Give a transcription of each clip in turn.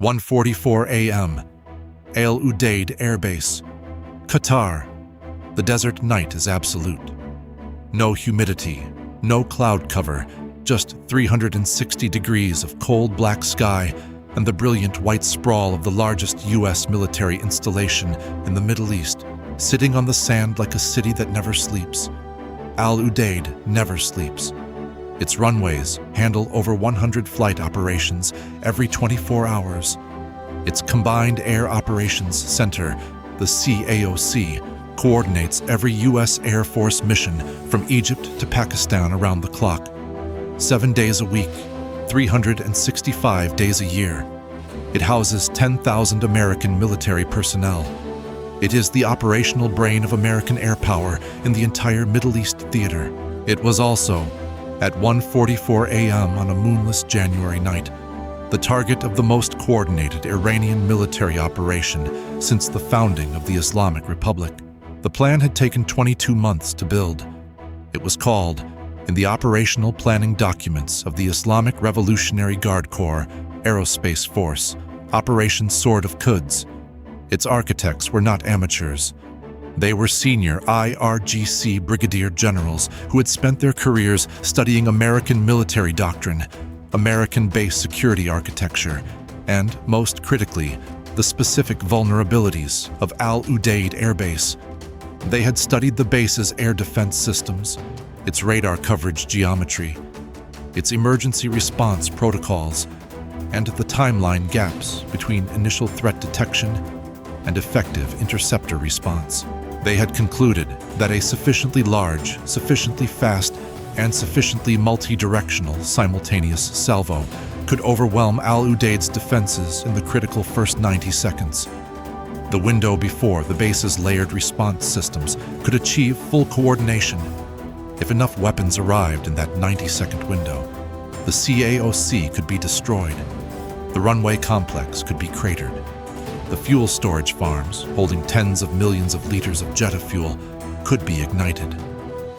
1:44 a.m. Al Udeid Air Base, Qatar. The desert night is absolute. No humidity, no cloud cover, just 360 degrees of cold black sky and the brilliant white sprawl of the largest U.S. military installation in the Middle East, sitting on the sand like a city that never sleeps. Al Udeid never sleeps. Its runways handle over 100 flight operations every 24 hours. Its Combined Air Operations Center, the CAOC, coordinates every U.S. Air Force mission from Egypt to Pakistan around the clock. 7 days a week, 365 days a year. It houses 10,000 American military personnel. It is the operational brain of American air power in the entire Middle East theater. It was also, at 1:44 a.m. on a moonless January night, the target of the most coordinated Iranian military operation since the founding of the Islamic Republic. The plan had taken 22 months to build. It was called, in the operational planning documents of the Islamic Revolutionary Guard Corps Aerospace Force, Operation Sword of Quds. Its architects were not amateurs. They were senior IRGC brigadier generals who had spent their careers studying American military doctrine, American base security architecture, and, most critically, the specific vulnerabilities of Al Udeid Air Base. They had studied the base's air defense systems, its radar coverage geometry, its emergency response protocols, and the timeline gaps between initial threat detection and effective interceptor response. They had concluded that a sufficiently large, sufficiently fast, and sufficiently multi-directional simultaneous salvo could overwhelm Al Udeid's defenses in the critical first 90 seconds. The window before the base's layered response systems could achieve full coordination. If enough weapons arrived in that 90-second window, the CAOC could be destroyed. The runway complex could be cratered. The fuel storage farms, holding tens of millions of liters of jet fuel, could be ignited.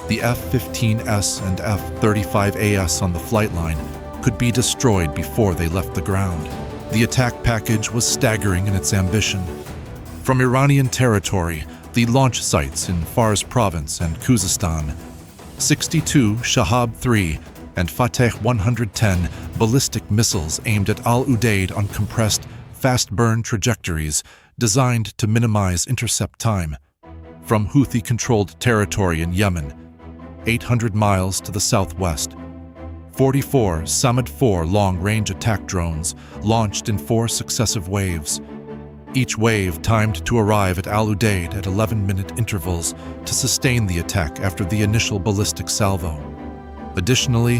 The F-15S and F-35AS on the flight line could be destroyed before they left the ground. The attack package was staggering in its ambition. From Iranian territory, the launch sites in Fars Province and Khuzestan, 62 Shahab-3 and Fateh 110 ballistic missiles aimed at Al Udeid on compressed, fast-burn trajectories designed to minimize intercept time. From Houthi-controlled territory in Yemen, 800 miles to the southwest, 44 Samad-4 long-range attack drones launched in 4 successive waves, each wave timed to arrive at Al Udeid at 11-minute intervals to sustain the attack after the initial ballistic salvo. Additionally,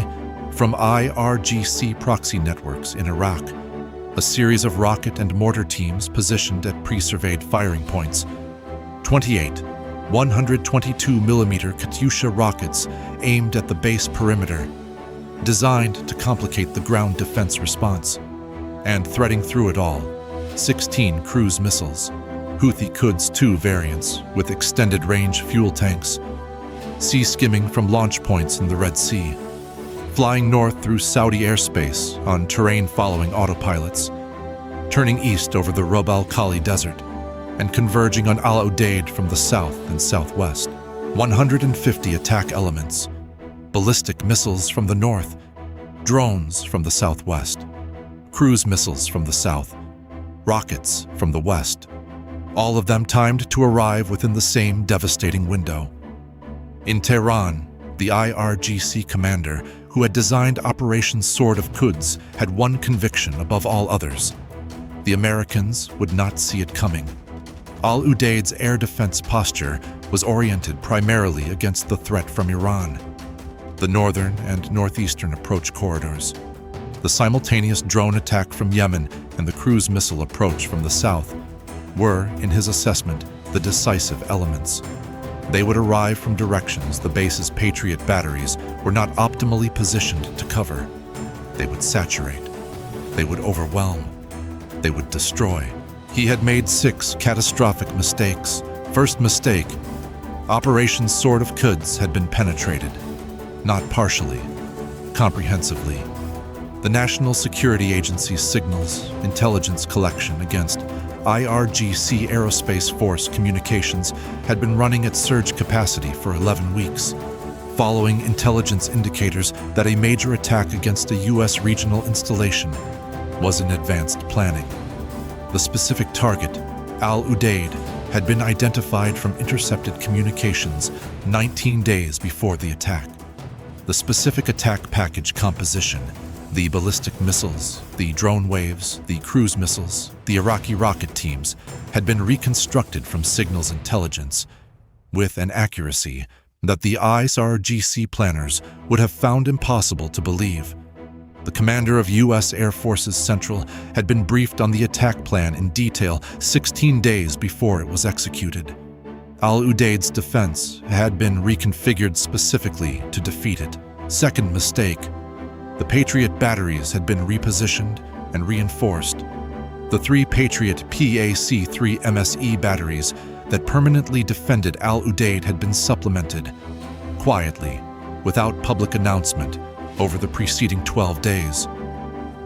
from IRGC proxy networks in Iraq, a series of rocket and mortar teams positioned at pre-surveyed firing points, 28 122mm Katyusha rockets aimed at the base perimeter, designed to complicate the ground defense response, and threading through it all, 16 cruise missiles, Houthi Quds 2 variants with extended-range fuel tanks, sea-skimming from launch points in the Red Sea, flying north through Saudi airspace on terrain-following autopilots, turning east over the Rub al-Khali Desert, and converging on Al Udeid from the south and southwest. 150 attack elements, ballistic missiles from the north, drones from the southwest, cruise missiles from the south, rockets from the west, all of them timed to arrive within the same devastating window. In Tehran, the IRGC commander, who had designed Operation Sword of Quds, had one conviction above all others. The Americans would not see it coming. Al Udeid's air defense posture was oriented primarily against the threat from Iran, the northern and northeastern approach corridors, the simultaneous drone attack from Yemen and the cruise missile approach from the south were, in his assessment, the decisive elements. They would arrive from directions the base's Patriot batteries were not optimally positioned to cover. They would saturate. They would overwhelm. They would destroy. He had made 6 catastrophic mistakes. First mistake, Operation Sword of Quds had been penetrated. Not partially, comprehensively. The National Security Agency's signals intelligence collection against IRGC Aerospace Force communications had been running at surge capacity for 11 weeks, following intelligence indicators that a major attack against a U.S. regional installation was in advanced planning. The specific target, Al Udeid, had been identified from intercepted communications 19 days before the attack. The specific attack package composition, the ballistic missiles, the drone waves, the cruise missiles, the Iraqi rocket teams, had been reconstructed from signals intelligence with an accuracy that the IRGC planners would have found impossible to believe. The commander of U.S. Air Force's Central had been briefed on the attack plan in detail 16 days before it was executed. Al Udeid's defense had been reconfigured specifically to defeat it. Second mistake, the Patriot batteries had been repositioned and reinforced. The 3 Patriot PAC-3 MSE batteries that permanently defended Al Udeid had been supplemented, quietly, without public announcement, over the preceding 12 days,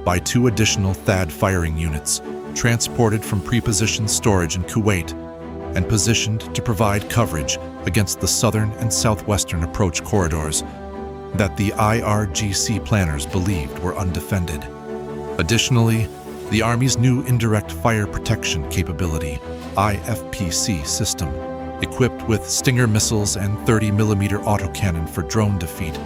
by 2 additional THAAD firing units transported from pre-positioned storage in Kuwait and positioned to provide coverage against the southern and southwestern approach corridors that the IRGC planners believed were undefended. Additionally, the Army's new indirect fire protection capability, IFPC system, equipped with Stinger missiles and 30mm autocannon for drone defeat,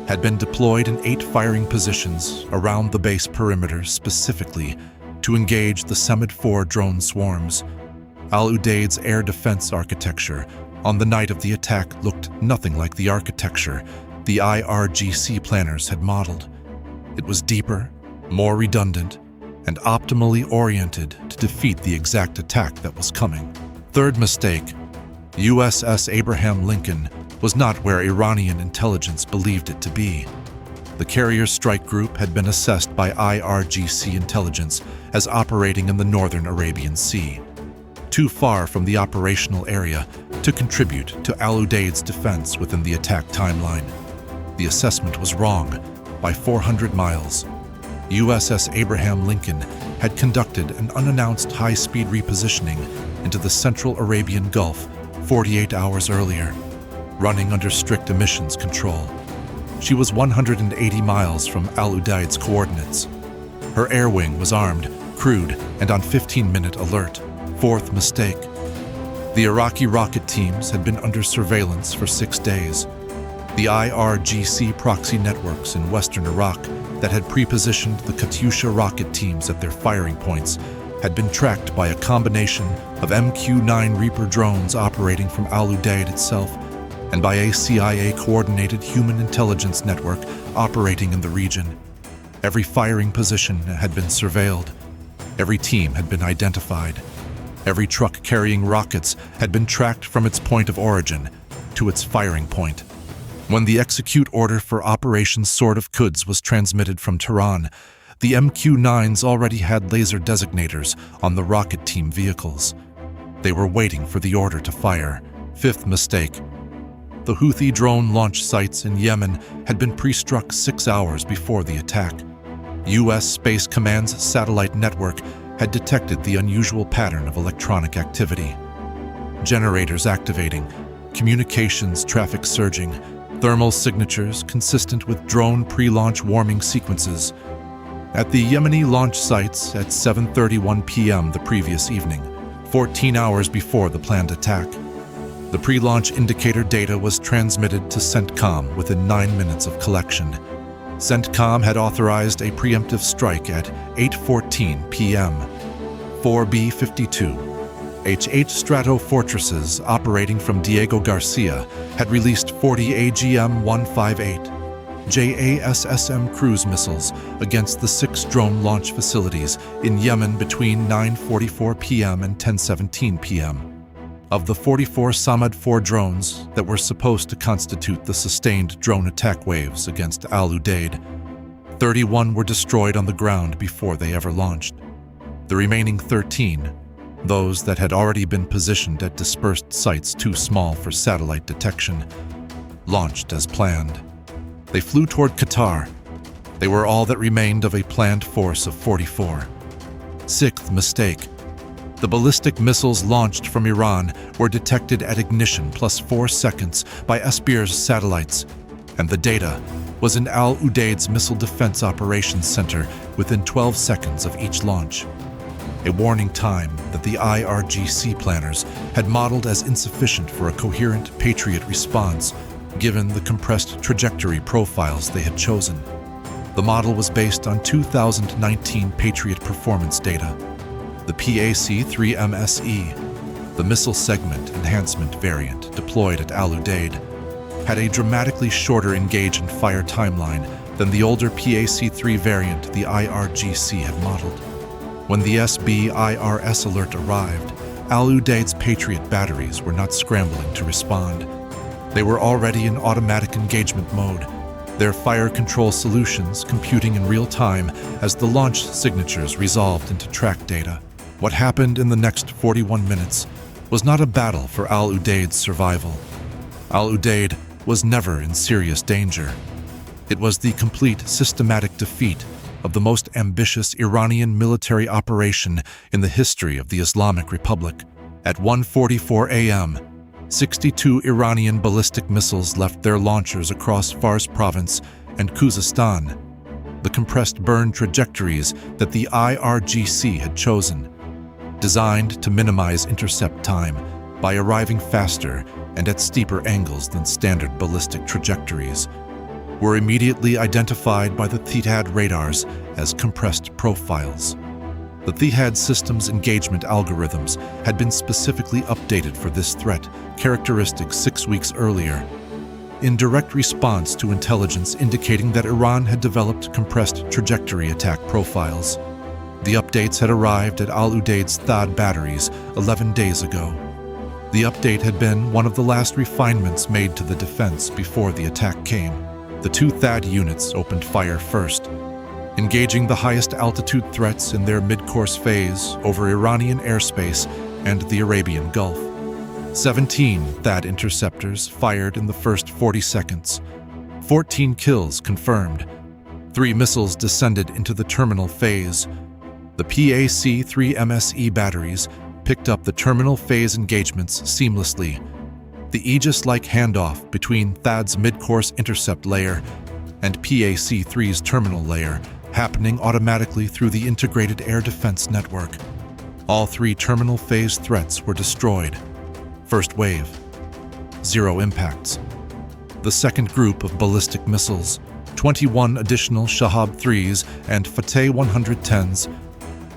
had been deployed in 8 firing positions around the base perimeter specifically to engage the Samad-4 drone swarms. Al Udeid's air defense architecture on the night of the attack looked nothing like the architecture the IRGC planners had modeled. It was deeper, more redundant, and optimally oriented to defeat the exact attack that was coming. Third mistake, USS Abraham Lincoln was not where Iranian intelligence believed it to be. The carrier strike group had been assessed by IRGC intelligence as operating in the northern Arabian Sea, too far from the operational area to contribute to Al Udeid's defense within the attack timeline. The assessment was wrong by 400 miles. USS Abraham Lincoln had conducted an unannounced high-speed repositioning into the Central Arabian Gulf 48 hours earlier, running under strict emissions control. She was 180 miles from Al Udeid's coordinates. Her air wing was armed, crewed, and on 15-minute alert. Fourth mistake. The Iraqi rocket teams had been under surveillance for 6 days. The IRGC proxy networks in western Iraq that had pre-positioned the Katyusha rocket teams at their firing points had been tracked by a combination of MQ-9 Reaper drones operating from Al Udeid itself and by a CIA-coordinated human intelligence network operating in the region. Every firing position had been surveilled. Every team had been identified. Every truck carrying rockets had been tracked from its point of origin to its firing point. When the execute order for Operation Sword of Quds was transmitted from Tehran, the MQ-9s already had laser designators on the rocket team vehicles. They were waiting for the order to fire. Fifth mistake. The Houthi drone launch sites in Yemen had been pre-struck 6 hours before the attack. U.S. Space Command's satellite network had detected the unusual pattern of electronic activity. Generators activating, communications traffic surging, thermal signatures consistent with drone pre-launch warming sequences. At the Yemeni launch sites at 7:31 p.m. the previous evening, 14 hours before the planned attack, the pre-launch indicator data was transmitted to CENTCOM within 9 minutes of collection. CENTCOM had authorized a preemptive strike at 8:14 p.m. 4B-52 H-8 Strato Fortresses operating from Diego Garcia had released 40 AGM-158 JASSM cruise missiles against the 6 drone launch facilities in Yemen between 9:44 p.m. and 10:17 p.m. Of the 44 Samad-4 drones that were supposed to constitute the sustained drone attack waves against Al Udeid, 31 were destroyed on the ground before they ever launched. The remaining 13, those that had already been positioned at dispersed sites too small for satellite detection, launched as planned. They flew toward Qatar, They were all that remained of a planned force of 44. Sixth mistake. The ballistic missiles launched from Iran were detected at ignition plus 4 seconds by Esbir's satellites, and the data was in Al Udeid's Missile Defense Operations Center within 12 seconds of each launch. A warning time that the IRGC planners had modeled as insufficient for a coherent Patriot response, given the compressed trajectory profiles they had chosen. The model was based on 2019 Patriot performance data. The PAC-3 MSE, the missile segment enhancement variant deployed at Al Udeid, had a dramatically shorter engage and fire timeline than the older PAC-3 variant the IRGC had modeled. When the SBIRS alert arrived, Al Udeid's Patriot batteries were not scrambling to respond. They were already in automatic engagement mode, their fire control solutions computing in real time as the launch signatures resolved into track data. What happened in the next 41 minutes was not a battle for Al Udeid's survival. Al Udeid was never in serious danger. It was the complete systematic defeat of the most ambitious Iranian military operation in the history of the Islamic Republic. At 1:44 a.m., 62 Iranian ballistic missiles left their launchers across Fars province and Khuzestan, the compressed burn trajectories that the IRGC had chosen, designed to minimize intercept time by arriving faster and at steeper angles than standard ballistic trajectories, were immediately identified by the Tehran radars as compressed profiles. The Tehran system's engagement algorithms had been specifically updated for this threat characteristic 6 weeks earlier, in direct response to intelligence indicating that Iran had developed compressed trajectory attack profiles. The updates had arrived at Al Udeid's THAAD batteries 11 days ago. The update had been one of the last refinements made to the defense before the attack came. The 2 THAAD units opened fire first, engaging the highest altitude threats in their mid-course phase over Iranian airspace and the Arabian Gulf. 17 THAAD interceptors fired in the first 40 seconds. 14 kills confirmed. 3 missiles descended into the terminal phase. The PAC-3 MSE batteries picked up the terminal phase engagements seamlessly, the Aegis-like handoff between THAAD's mid-course intercept layer and PAC-3's terminal layer happening automatically through the integrated air defense network. All 3 terminal phase threats were destroyed. First wave, 0 impacts. The second group of ballistic missiles, 21 additional Shahab-3s and Fateh 110s,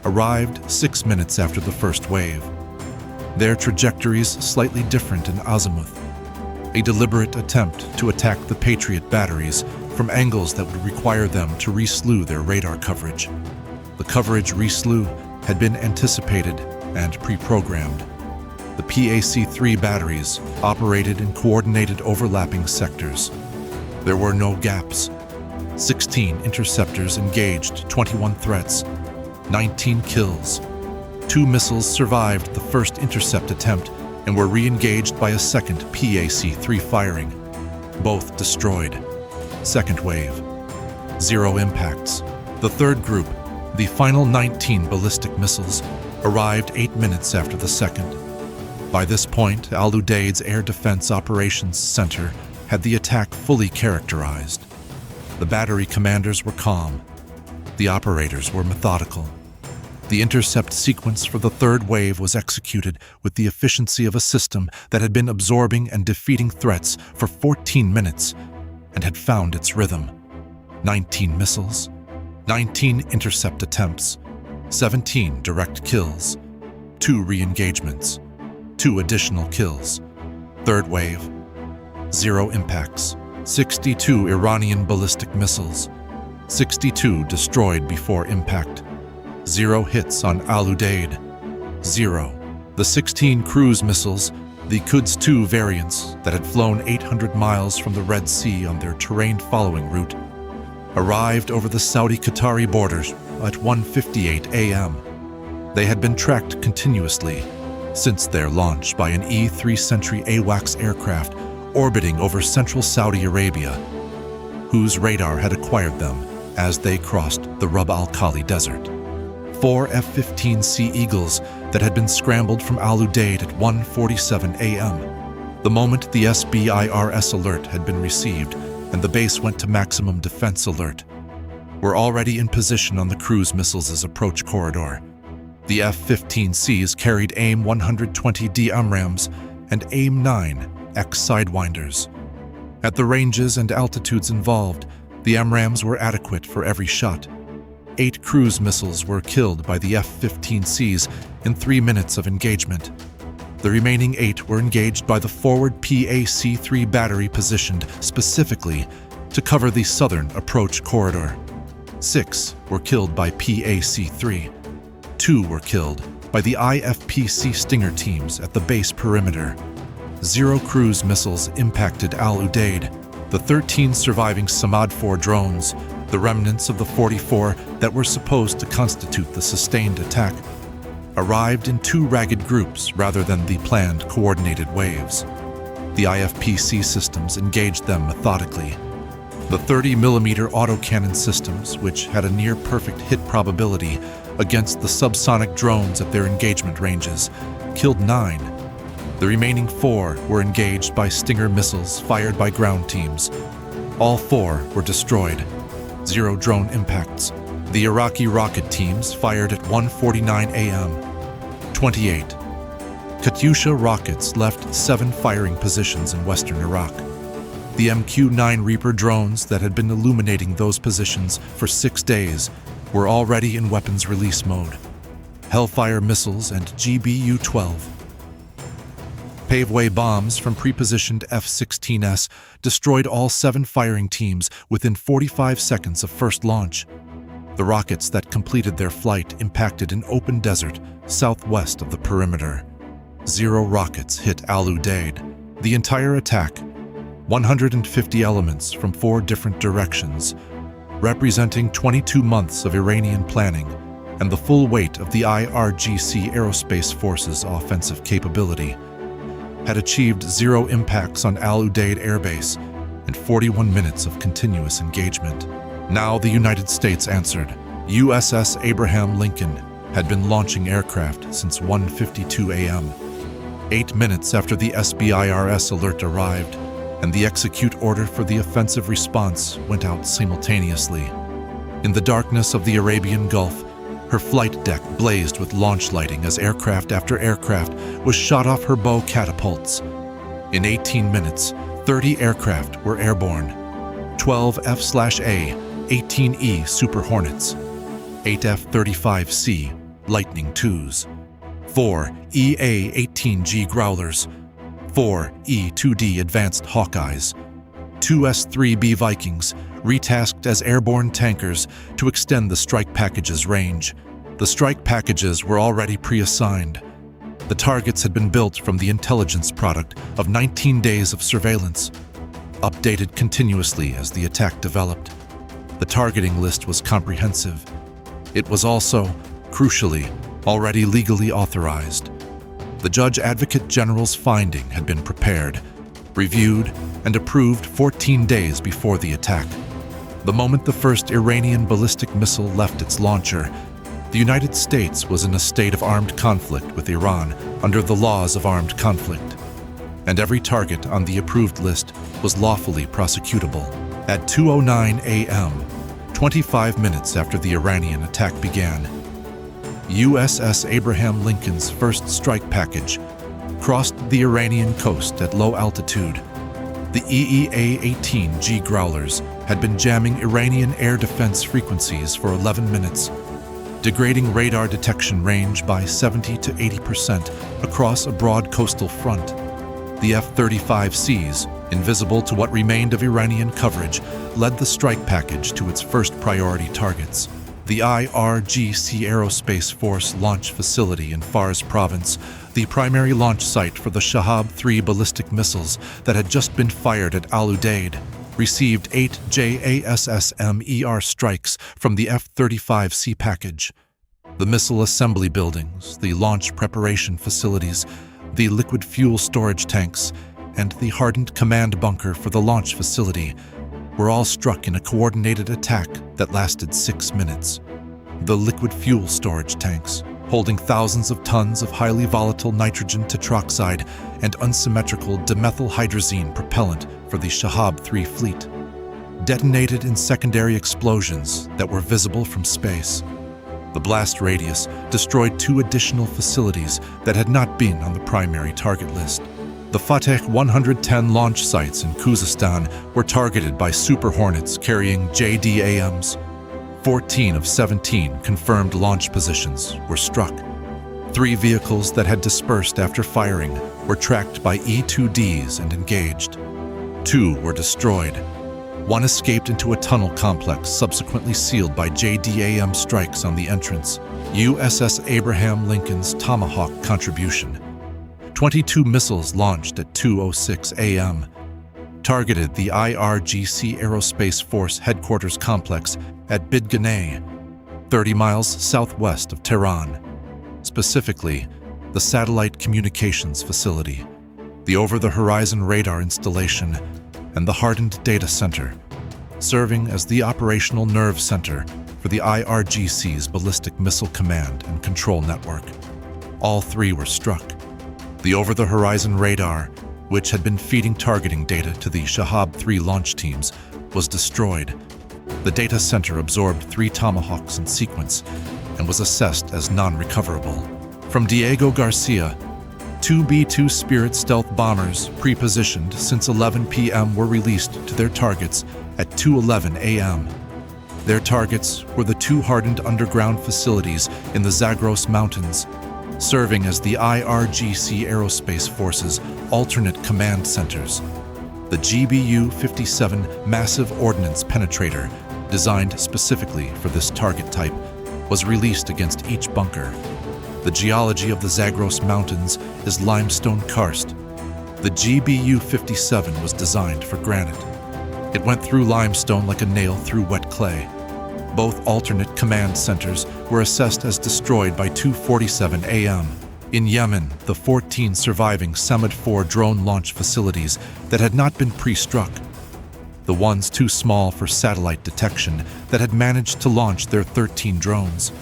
arrived 6 minutes after the first wave. Their trajectories slightly different in azimuth, a deliberate attempt to attack the Patriot batteries from angles that would require them to re-slew their radar coverage. The coverage re-slew had been anticipated and pre-programmed. The PAC-3 batteries operated in coordinated overlapping sectors. There were no gaps. 16 interceptors engaged 21 threats, 19 kills. 2 missiles survived the first intercept attempt and were re-engaged by a second PAC-3 firing. Both destroyed. Second wave, 0 impacts. The third group, the final 19 ballistic missiles, arrived 8 minutes after the second. By this point, Al Udeid's Air Defense Operations Center had the attack fully characterized. The battery commanders were calm. The operators were methodical. The intercept sequence for the third wave was executed with the efficiency of a system that had been absorbing and defeating threats for 14 minutes and had found its rhythm. 19 missiles, 19 intercept attempts, 17 direct kills, 2 re-engagements, 2 additional kills. Third wave, 0 impacts, 62 Iranian ballistic missiles, 62 destroyed before impact, 0 hits on Al Udeid, 0. The 16 cruise missiles, the Quds-2 variants that had flown 800 miles from the Red Sea on their terrain-following route, arrived over the Saudi-Qatari borders at 1:58 a.m. They had been tracked continuously since their launch by an E-3 Sentry AWACS aircraft orbiting over central Saudi Arabia, whose radar had acquired them as they crossed the Rub al-Khali Desert. 4 F-15C Eagles that had been scrambled from Al Udeid at 1:47 a.m. The moment the SBIRS alert had been received and the base went to maximum defense alert, were already in position on the cruise missiles' approach corridor. The F-15Cs carried AIM-120D AMRAAMs and AIM-9X Sidewinders. At the ranges and altitudes involved, the AMRAAMs were adequate for every shot. 8 cruise missiles were killed by the F-15Cs in 3 minutes of engagement. The remaining 8 were engaged by the forward PAC-3 battery positioned specifically to cover the southern approach corridor. 6 were killed by PAC-3. 2 were killed by the IFPC Stinger teams at the base perimeter. 0 cruise missiles impacted Al Udeid. The 13 surviving Samad-4 drones, the remnants of the 44 that were supposed to constitute the sustained attack, arrived in 2 ragged groups rather than the planned coordinated waves. The IFPC systems engaged them methodically. The 30mm autocannon systems, which had a near-perfect hit probability against the subsonic drones at their engagement ranges, killed 9. The remaining 4 were engaged by Stinger missiles fired by ground teams. All 4 were destroyed. 0 drone impacts. The Iraqi rocket teams fired at 1:49 a.m. 28. Katyusha rockets left 7 firing positions in western Iraq. The MQ-9 Reaper drones that had been illuminating those positions for 6 days were already in weapons release mode. Hellfire missiles and GBU-12. Paveway bombs from pre-positioned F-16S destroyed all 7 firing teams within 45 seconds of first launch. The rockets that completed their flight impacted an open desert southwest of the perimeter. 0 rockets hit Al Udeid. The entire attack, 150 elements from 4 different directions, representing 22 months of Iranian planning and the full weight of the IRGC Aerospace Force's offensive capability, had achieved 0 impacts on Al Udeid Air Base and 41 minutes of continuous engagement. Now the United States answered. USS Abraham Lincoln had been launching aircraft since 1:52 a.m. 8 minutes after the SBIRS alert arrived, and the execute order for the offensive response went out simultaneously. In the darkness of the Arabian Gulf, her flight deck blazed with launch lighting as aircraft after aircraft was shot off her bow catapults. In 18 minutes, 30 aircraft were airborne. 12 F/A 18E Super Hornets, 8 F-35C Lightning IIs, 4 EA-18G Growlers, 4 E-2D Advanced Hawkeyes, 2 S-3B Vikings, retasked as airborne tankers to extend the strike package's range. The strike packages were already pre-assigned. The targets had been built from the intelligence product of 19 days of surveillance, updated continuously as the attack developed. The targeting list was comprehensive. It was also, crucially, already legally authorized. The Judge Advocate General's finding had been prepared, reviewed, and approved 14 days before the attack. The moment the first Iranian ballistic missile left its launcher, the United States was in a state of armed conflict with Iran under the laws of armed conflict, and every target on the approved list was lawfully prosecutable. At 2:09 a.m., 25 minutes after the Iranian attack began, USS Abraham Lincoln's first strike package crossed the Iranian coast at low altitude. The EA-18G Growlers had been jamming Iranian air defense frequencies for 11 minutes, degrading radar detection range by 70 to 80% across a broad coastal front. The F-35Cs, invisible to what remained of Iranian coverage, led the strike package to its first priority targets. The IRGC Aerospace Force launch facility in Fars province, the primary launch site for the Shahab-3 ballistic missiles that had just been fired at Al Udeid, received 8 JASSM-ER strikes from the F-35C package. The missile assembly buildings, the launch preparation facilities, the liquid fuel storage tanks, and the hardened command bunker for the launch facility were all struck in a coordinated attack that lasted 6 minutes. The liquid fuel storage tanks, holding thousands of tons of highly volatile nitrogen tetroxide and unsymmetrical dimethylhydrazine propellant for the Shahab-3 fleet, detonated in secondary explosions that were visible from space. The blast radius destroyed 2 additional facilities that had not been on the primary target list. The Fateh 110 launch sites in Khuzestan were targeted by Super Hornets carrying JDAMs. 14 of 17 confirmed launch positions were struck. 3 vehicles that had dispersed after firing were tracked by E-2Ds and engaged. 2 were destroyed. 1 escaped into a tunnel complex subsequently sealed by JDAM strikes on the entrance. USS Abraham Lincoln's Tomahawk contribution. 22 missiles launched at 2:06 a.m. targeted the IRGC Aerospace Force Headquarters complex at Bidganeh, 30 miles southwest of Tehran, specifically the Satellite Communications Facility, the Over-the-Horizon Radar Installation, and the Hardened Data Center, serving as the operational nerve center for the IRGC's Ballistic Missile Command and Control Network. All 3 were struck. The Over-the-Horizon Radar, which had been feeding targeting data to the Shahab-3 launch teams, was destroyed. The data center absorbed 3 Tomahawks in sequence and was assessed as non-recoverable. From Diego Garcia, 2 B-2 Spirit stealth bombers pre-positioned since 11 p.m. were released to their targets at 2:11 a.m. Their targets were the 2 hardened underground facilities in the Zagros Mountains, serving as the IRGC Aerospace Force's alternate command centers. The GBU-57 Massive Ordnance Penetrator, designed specifically for this target type, was released against each bunker. The geology of the Zagros Mountains is limestone karst. The GBU-57 was designed for granite. It went through limestone like a nail through wet clay. Both alternate command centers were assessed as destroyed by 2:47 a.m. In Yemen, the 14 surviving Samad-4 drone launch facilities that had not been pre-struck, the ones too small for satellite detection that had managed to launch their 13 drones,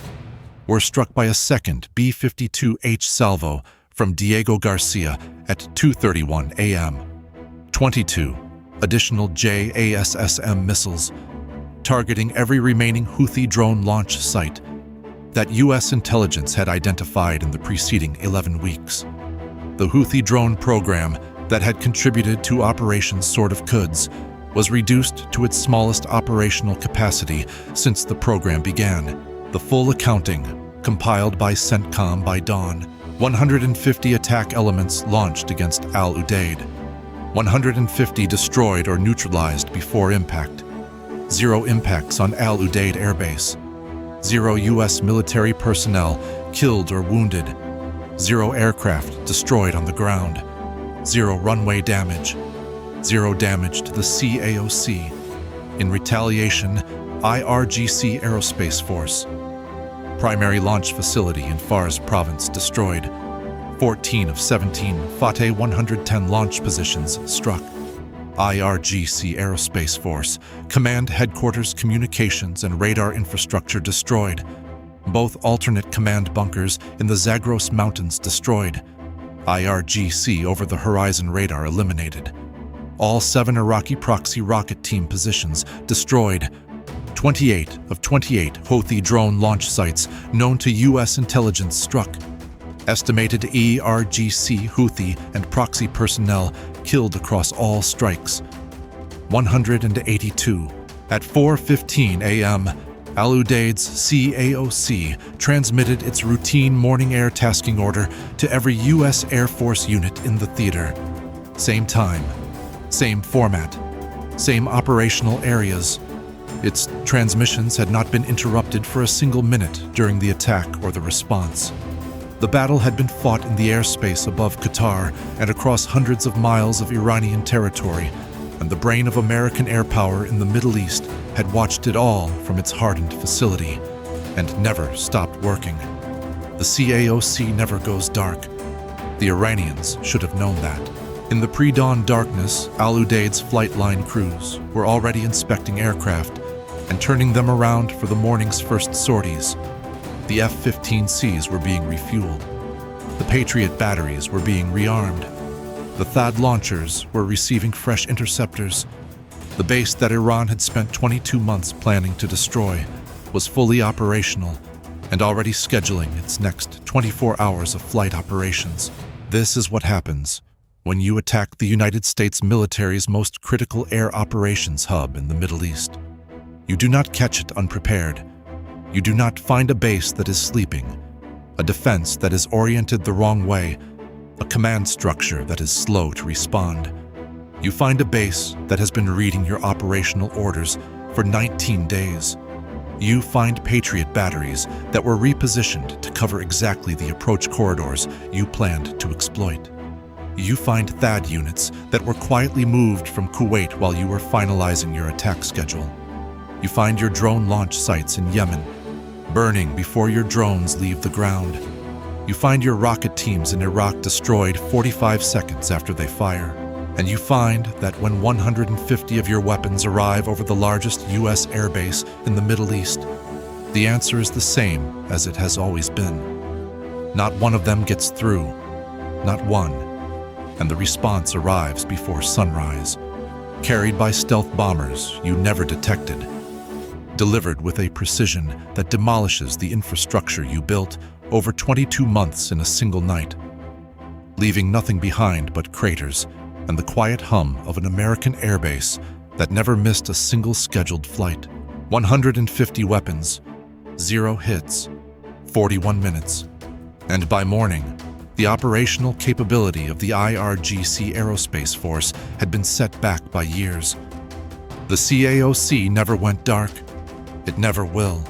were struck by a second B-52H salvo from Diego Garcia at 2:31 a.m. 22 additional JASSM missiles, targeting every remaining Houthi drone launch site that U.S. intelligence had identified in the preceding 11 weeks. The Houthi drone program that had contributed to Operation Sword of Quds was reduced to its smallest operational capacity since the program began. The full accounting, compiled by CENTCOM by dawn, 150 attack elements launched against Al Udeid, 150 destroyed or neutralized before impact, 0 impacts on Al Udeid Air Base, 0 U.S. military personnel killed or wounded, 0 aircraft destroyed on the ground, 0 runway damage, 0 damage to the CAOC. In retaliation, IRGC Aerospace Force. Primary launch facility in Fars Province destroyed. 14 of 17 Fateh 110 launch positions struck. IRGC Aerospace Force, Command Headquarters communications and radar infrastructure destroyed. Both alternate command bunkers in the Zagros Mountains destroyed. IRGC Over-the-Horizon Radar eliminated. All 7 Iraqi proxy rocket team positions destroyed. 28 of 28 Houthi drone launch sites known to U.S. intelligence struck. Estimated ERGC Houthi and proxy personnel killed across all strikes. 182. At 4:15 a.m., Al Udeid's CAOC transmitted its routine morning air tasking order to every U.S. Air Force unit in the theater. Same time, same format, same operational areas. Its transmissions had not been interrupted for a single minute during the attack or the response. The battle had been fought in the airspace above Qatar and across hundreds of miles of Iranian territory, and the brain of American air power in the Middle East had watched it all from its hardened facility and never stopped working. The CAOC never goes dark. The Iranians should have known that. In the pre-dawn darkness, Al Udeid's flight line crews were already inspecting aircraft and turning them around for the morning's first sorties. The F-15Cs were being refueled. The Patriot batteries were being rearmed. The THAAD launchers were receiving fresh interceptors. The base that Iran had spent 22 months planning to destroy was fully operational and already scheduling its next 24 hours of flight operations. This is what happens when you attack the United States military's most critical air operations hub in the Middle East. You do not catch it unprepared. You do not find a base that is sleeping, a defense that is oriented the wrong way, a command structure that is slow to respond. You find a base that has been reading your operational orders for 19 days. You find Patriot batteries that were repositioned to cover exactly the approach corridors you planned to exploit. You find THAAD units that were quietly moved from Kuwait while you were finalizing your attack schedule. You find your drone launch sites in Yemen, burning before your drones leave the ground. You find your rocket teams in Iraq destroyed 45 seconds after they fire. And you find that when 150 of your weapons arrive over the largest U.S. airbase in the Middle East, the answer is the same as it has always been. Not one of them gets through, not one. And the response arrives before sunrise, carried by stealth bombers you never detected, delivered with a precision that demolishes the infrastructure you built over 22 months in a single night, leaving nothing behind but craters and the quiet hum of an American airbase that never missed a single scheduled flight. 150 weapons, 0 hits, 41 minutes. And by morning, the operational capability of the IRGC Aerospace Force had been set back by years. The CAOC never went dark. It never will.